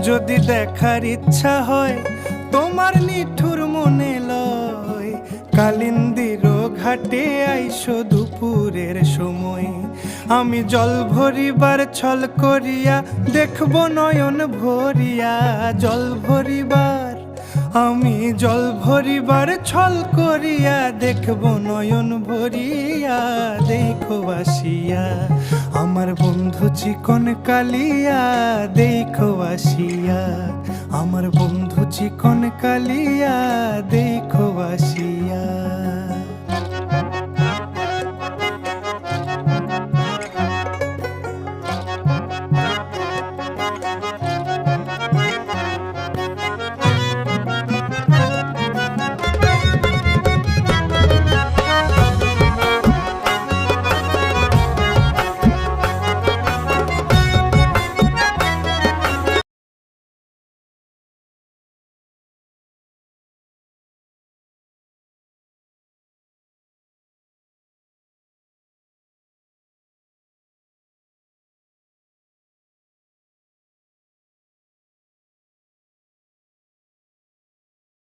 যদি দেখার ইচ্ছা হয় তোমার নিঠুর মনে লয়, কালিন্দির ঘাটে আইসো দুপুরের সময়। আমি জল ভরিবার ছল করিয়া দেখব নয়ন ভরিয়া, জল ভরিবার আমি জল ভরিবার ছল করিয়া দেখব নয়ন ভরিয়া। দেখো আসিয়া আমার বন্ধু চিকন কালিয়া, দেখো আসিয়া আমার বন্ধু চিকন কালিয়া, দেখো আসিয়া।